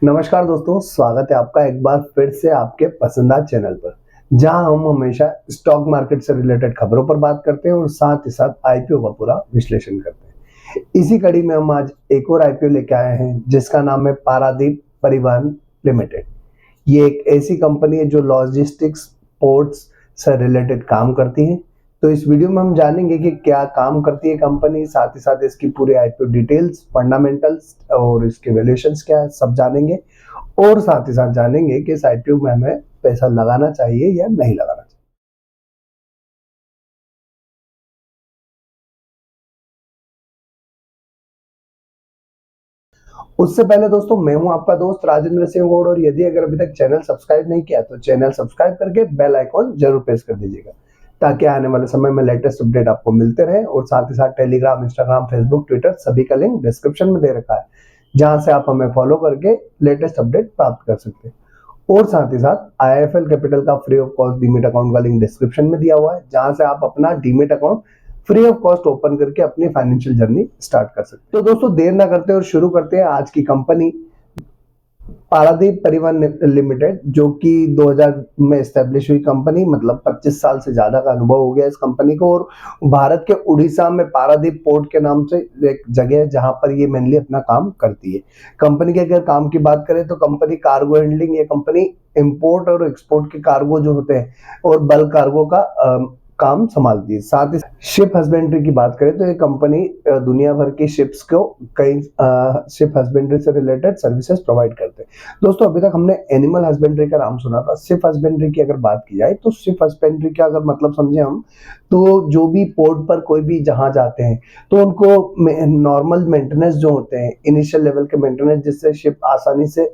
नमस्कार दोस्तों, स्वागत है आपका एक बार फिर से आपके पसंदीदा चैनल पर, जहां हम हमेशा स्टॉक मार्केट से रिलेटेड खबरों पर बात करते हैं और साथ ही साथ आईपीओ का पूरा विश्लेषण करते हैं। इसी कड़ी में हम आज एक और आईपीओ लेके आए हैं जिसका नाम है पारादीप परिवहन लिमिटेड। ये एक ऐसी कंपनी है जो लॉजिस्टिक्स, पोर्ट्स से रिलेटेड काम करती है। तो इस वीडियो में हम जानेंगे कि क्या काम करती है कंपनी, साथ ही साथ इसकी पूरी आईपीओ डिटेल्स, फंडामेंटल्स और इसके वैल्यूएशंस क्या है, सब जानेंगे। और साथ ही साथ जानेंगे कि इस आईपीओ में हमें पैसा लगाना चाहिए या नहीं लगाना चाहिए। उससे पहले दोस्तों, मैं हूं आपका दोस्त राजेंद्र सिंह गौड़, और यदि अगर अभी तक चैनल सब्सक्राइब नहीं किया तो चैनल सब्सक्राइब करके बेल आइकॉन जरूर प्रेस कर दीजिएगा, ताकि आने वाले समय में लेटेस्ट अपडेट आपको मिलते रहे। और साथ ही साथ टेलीग्राम, इंस्टाग्राम, फेसबुक, ट्विटर सभी का लिंक डिस्क्रिप्शन में दे रखा है, जहां से आप हमें फॉलो करके लेटेस्ट अपडेट प्राप्त कर सकते हैं। और साथ ही साथ आईआईएफएल कैपिटल का free of cost demat account का लिंक डिस्क्रिप्शन में दिया हुआ है, जहां से आप अपना demat account free of cost open करके अपनी फाइनेंशियल जर्नी स्टार्ट कर सकते हैं। तो दोस्तों, देर ना करते और शुरू करते हैं आज की कंपनी पारादीप परिवहन लिमिटेड, जो कि 2000 में एस्टेब्लिश हुई कंपनी, मतलब 25 साल से ज्यादा का अनुभव हो गया इस कंपनी को। और भारत के उड़ीसा में पारादीप पोर्ट के नाम से एक जगह है जहां पर ये मेनली अपना काम करती है। कंपनी के अगर काम की बात करें तो कंपनी कार्गो हैंडलिंग, ये कंपनी इंपोर्ट और एक्सपोर्ट के कार्गो जो होते हैं और बल्क कार्गो का काम संभालती है। साथ ही शिप हस्बेंड्री की बात करें तो ये कंपनी दुनिया भर की शिप्स को कई शिप हस्बेंड्री से रिलेटेड सर्विसेज प्रोवाइड करते हैं। दोस्तों, अभी तक हमने एनिमल हस्बेंड्री का नाम सुना था। शिप हस्बेंड्री की अगर बात की जाए तो शिप हस्बेंड्री का अगर मतलब समझे हम, तो जो भी पोर्ट पर कोई भी जहाज आते हैं तो उनको नॉर्मल मेंटेनेंस जो होते हैं, इनिशियल लेवल के मेंटेनेंस, जिससे शिप आसानी से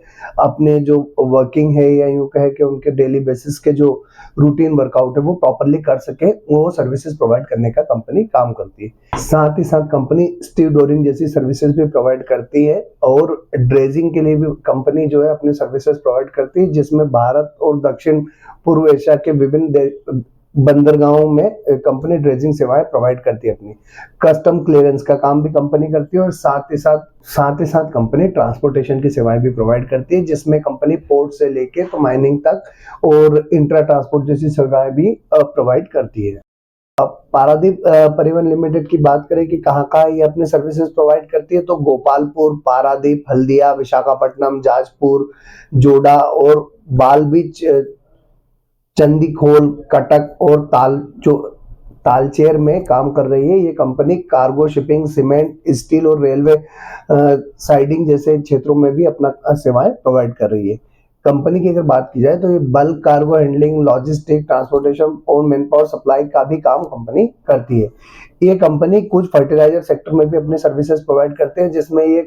अपने जो वर्किंग है या यूं कहे कि उनके डेली बेसिस के जो रूटीन वर्कआउट है वो प्रॉपरली कर सके, वो सर्विसेज प्रोवाइड करने का कंपनी काम करती है। साथ ही साथ कंपनी स्टीव डोरिंग जैसी सर्विसेज भी प्रोवाइड करती है, और ड्रेजिंग के लिए भी कंपनी जो है अपनी सर्विसेज प्रोवाइड करती है, जिसमें भारत और दक्षिण पूर्व एशिया के विभिन्न बंदरगाहों में कंपनी ड्रेजिंग सेवाएं प्रोवाइड करती है। अपनी कस्टम क्लियरेंस का काम भी कंपनी करती है, और साथ ही साथ कंपनी ट्रांसपोर्टेशन की सेवाएं भी प्रोवाइड करती है, जिसमें कंपनी पोर्ट से लेके तो माइनिंग तक और इंट्रा ट्रांसपोर्ट जैसी सेवाएं भी प्रोवाइड करती है। अब पारादीप परिवहन लिमिटेड की बात करें कि कहाँ कहाँ ये अपने सर्विसेज प्रोवाइड करती है, तो गोपालपुर, पारादीप, हल्दिया, विशाखापट्टनम, जाजपुर, जोड़ा और बाल बीच, चंदीखोल, कटक और तालचेर में काम कर रही है। ये company cargo shipping, cement, steel और रेलवे साइडिंग जैसे क्षेत्रों में भी अपना सेवाएं प्रोवाइड कर रही है। कंपनी की अगर बात की जाए तो ये bulk cargo handling, logistic, transportation और मैन पावर सप्लाई का भी काम कंपनी करती है। ये कंपनी कुछ फर्टिलाइजर सेक्टर में भी अपने सर्विसेज प्रोवाइड करते हैं, जिसमें ये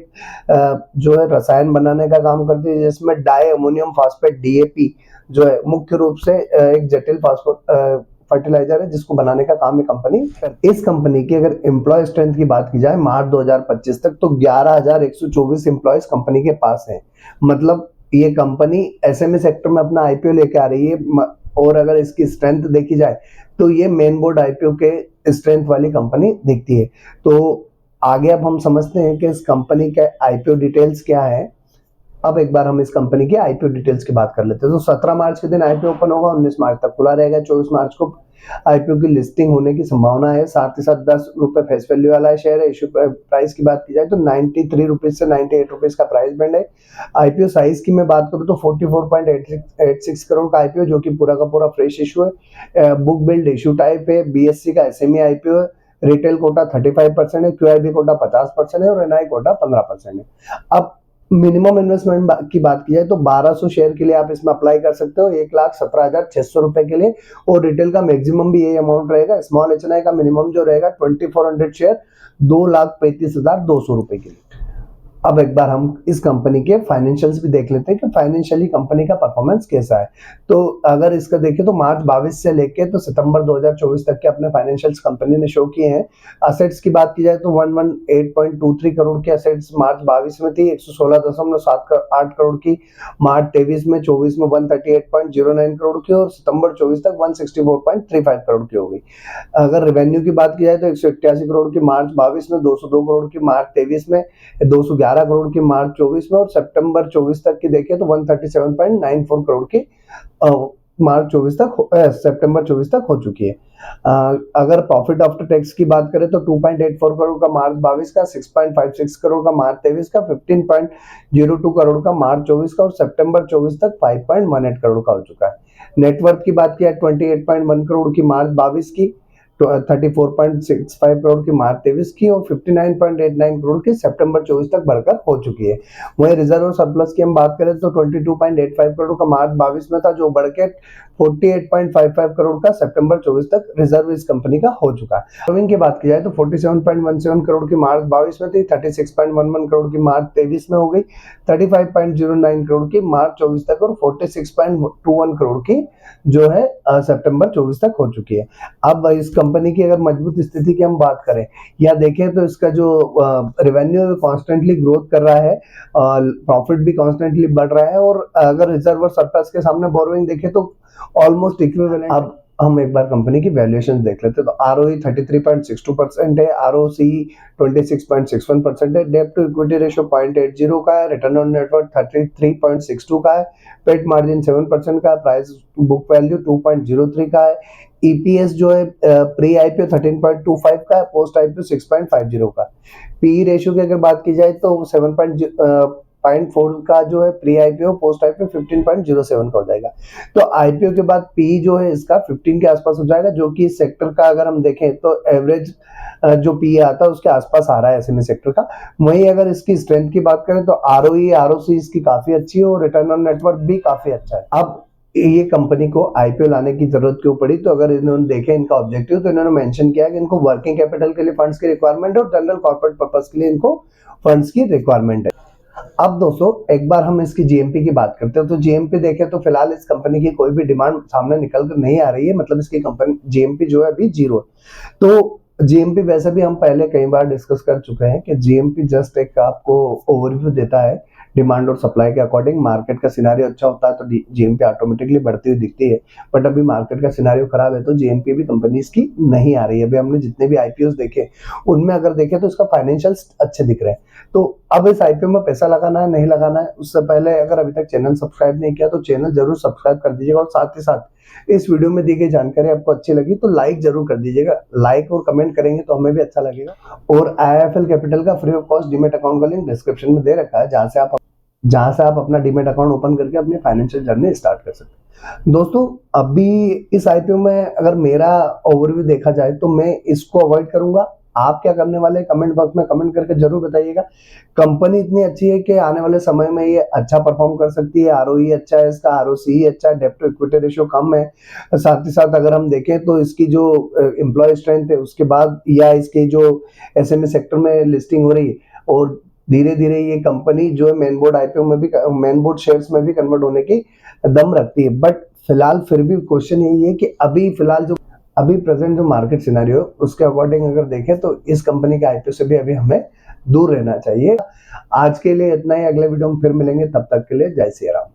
जो है रसायन बनाने का काम करती है, जिसमें डाई अमोनियम फास्फेट, डीएपी जो है मुख्य रूप से एक जटिल फास्फोर फर्टिलाइजर है, जिसको बनाने का काम ये कंपनी करती है। इस कंपनी की अगर एम्प्लॉय स्ट्रेंथ की बात की जाए मार्च 2025 तक, तो 11,124 एम्प्लॉयज कंपनी के पास हैं। मतलब ये कंपनी एसएमई सेक्टर में अपना आईपीओ लेके आ रही है। और अगर इसकी स्ट्रेंथ देखी जाए तो ये मेन बोर्ड आईपीओ के स्ट्रेंथ वाली कंपनी दिखती है। तो आगे अब हम समझते हैं कि इस कंपनी के आईपीओ डिटेल्स क्या है। अब एक बार हम इस कंपनी की आईपीओ डिटेल्स की बात कर लेते हैं। तो 17 मार्च के दिन आईपीओ ओपन होगा, 19 मार्च तक खुला रहेगा, 24 मार्च को आईपीओ की लिस्टिंग होने की संभावना है। साथ ही साथ 10 रुपए फेस वैल्यू वाला शेयर है। इशू प्राइस की बात की जाए तो 93 रुपीज से 98 रुपीज का प्राइस बैंड है। आईपीओ साइज की मैं बात करूं तो 44.86 करोड़ का आईपीओ, जो कि पूरा का पूरा फ्रेश इशू है। बुक बिल्ड इशू टाइप है। बीएससी का एसएमई आईपीओ है। रिटेल कोटा 35% है, क्यूआईबी कोटा 50% है और एनआई कोटा 15% है। अब मिनिमम इन्वेस्टमेंट की बात की जाए तो 1200 शेयर के लिए आप इसमें अप्लाई कर सकते हो, 1,17,600 रुपए के लिए। और रिटेल का मैक्सिमम भी यही अमाउंट रहेगा। स्मॉल एचएनआई का मिनिमम जो रहेगा 2400 शेयर, 2,35,200 रुपए के लिए। अब एक बार हम इस कंपनी के फाइनेंशियल्स भी देख लेते हैं कि फाइनेंशियली कंपनी का परफॉर्मेंस कैसा है। तो अगर इसका देखें तो मार्च 22 से लेके तो सितंबर 2024 तक के अपने फाइनेंशियल्स कंपनी ने शो किए हैं। असेट्स की बात की जाए तो 118.23 करोड़ की असेट्स मार्च 22 में थी, 116.8 करोड़ की मार्च 23 में, 24 में 138.09 करोड़ की, और सितंबर 24 तक 164.35 करोड़ की हो गई। अगर रेवेन्यू की बात की जाए तो 188 करोड़ की मार्च 22 में, 202 करोड़ की मार्च 23 में, 211 11 करोड़ की मार्च 24 में, और सितंबर 24 तक की देखें तो 137.94 करोड़ की मार्च 24 तक सितंबर 24 तक हो चुकी है। अगर प्रॉफिट आफ्टर टैक्स की बात करें तो 2.84 करोड़ का मार्च 22 का, 6.56 करोड़ का मार्च 23 का, 15.02 करोड़ का मार्च 24 का, और सितंबर 24 तक 5.18 करोड़ का हो चुका है। नेटवर्थ की बात किया 28.1 करोड़ की मार्च 22 की, 34.65 करोड़ की मार्च 23 की, और 59.89 करोड़ की सितंबर 24 तक बढ़कर हो चुकी है। वहीं रिजर्व और सरप्लस की हम बात करें तो 22.85 करोड़ का मार्च 22 में था, जो बढ़ के 48.55 करोड़ का सितंबर 24 तक रिजर्व इस कंपनी का हो चुका है। बोरोइंग की बात की जाए तो 47.17 करोड़ की मार्च 22 में थी, 36.11 करोड़ की मार्च 23 में हो गई, 35.09 करोड़ की मार्च 24 तक, और 46.21 करोड़ की जो है सितंबर 24 तक हो चुकी है। अब इस कंपनी की अगर मजबूत स्थिति की हम बात करें या देखें तो इसका जो रेवेन्यू कॉन्स्टेंटली ग्रोथ कर रहा है, प्रॉफिट भी कॉन्स्टेंटली बढ़ रहा है, और अगर रिजर्व और सरप्लस के सामने बोरोइंग देखें तो ऑलमोस्ट इक्विवेलेंट। अब हम एक बार कंपनी की वैल्यूएशन देख लेते हैं तो ROE 33.62% है, ROC 26.61% है, डेब्ट टू इक्विटी रेशियो 0.80 का है, रिटर्न ऑन नेटवर्थ 33.62 का है, पेट मार्जिन 7% का है, प्राइस बुक वैल्यू 2.03 का है, EPS जो है प्री IPO 13.25 का है, पोस्ट IPO 6.50 का। PE रेशियो की अगर बात की जाए तो 7.4 का जो है प्री IPO, पोस्ट IPO 15.07 का हो जाएगा। तो IPO के बाद PE जो है इसका 15 के आसपास हो जाएगा, जो कि इस सेक्टर का अगर हम देखें तो एवरेज जो PE आता है उसके आसपास आ रहा है SME सेक्टर का। वहीं अगर इसकी स्ट्रेंथ की बात करें तो ROE ROC इसकी काफी अच्छी है, और रिटर्न ऑन नेटवर्थ भी काफी अच्छा है। अब ये कंपनी को IPO लाने की जरूरत क्यों पड़ी, तो अगर इन्होंने देखे इनका ऑब्जेक्टिव तो इन्होंने मेंशन किया कि इनको वर्किंग कैपिटल के लिए फंड्स की रिक्वायरमेंट है, और जनरल कॉर्पोरेट पर्पस के लिए इनको फंड्स की रिक्वायरमेंट है। अब दोस्तों एक बार हम इसकी GMP की बात करते हैं तो GMP देखें तो फिलहाल इस कंपनी की कोई भी डिमांड सामने निकल कर नहीं आ रही है, मतलब इसकी कंपनी GMP जो है अभी 0 है। तो GMP वैसे भी हम पहले कई बार डिस्कस कर चुके हैं कि GMP जस्ट एक आपको ओवरव्यू देता है डिमांड और सप्लाई के अकॉर्डिंग। मार्केट का सिनारियो अच्छा होता है तो GMP ऑटोमेटिकली बढ़ती हुई दिखती है, बट अभी मार्केट का सिनारियो खराब है तो GMP भी कंपनीज की नहीं आ रही है। अभी हमने जितने भी IPOs देखे उनमें अगर देखें तो इसका फाइनेंशियल्स अच्छे दिख रहे हैं। तो अब इस IPO में पैसा लगाना है नहीं लगाना है, उससे पहले अगर अभी तक चैनल सब्सक्राइब नहीं किया तो चैनल जरूर सब्सक्राइब कर दीजिएगा, और साथ ही साथ इस वीडियो में दी गई जानकारी आपको अच्छी लगी तो लाइक जरूर कर दीजिएगा। लाइक और कमेंट करेंगे तो हमें भी अच्छा लगेगा। और IIFL कैपिटल का free of cost demat account का लिंक डिस्क्रिप्शन में दे रखा है, जहां से आप अपना डीमेट अकाउंट ओपन करके अपनी फाइनेंशियल जर्नी स्टार्ट कर सकते हैं। दोस्तों अभी इस IPO में अगर मेरा ओवरव्यू देखा जाए तो मैं इसको अवॉइड करूंगा। आप क्या करने वाले कमेंट बॉक्स में कमेंट करके जरूर बताइएगा। कंपनी इतनी अच्छी है कि आने वाले समय में ये अच्छा परफॉर्म कर सकती है, ROE अच्छा है इसका, ROC अच्छा है, डेब्ट टू इक्विटी रेशियो कम है। साथ ही साथ अगर हम देखें तो इसकी जो एम्प्लॉय स्ट्रेंथ है उसके बाद या इसके जो SME सेक्टर में लिस्टिंग हो रही है, और धीरे धीरे ये कंपनी जो है मेन बोर्ड IPO में भी, मेन बोर्ड शेयर्स में भी कन्वर्ट होने की दम रखती है। बट फिलहाल फिर भी क्वेश्चन यही है कि अभी प्रेजेंट जो मार्केट सिनेरियो उसके अकॉर्डिंग अगर देखें तो इस कंपनी के IPO से भी अभी हमें दूर रहना चाहिए। आज के लिए इतना ही, अगले वीडियो में फिर मिलेंगे, तब तक के लिए जय श्री राम।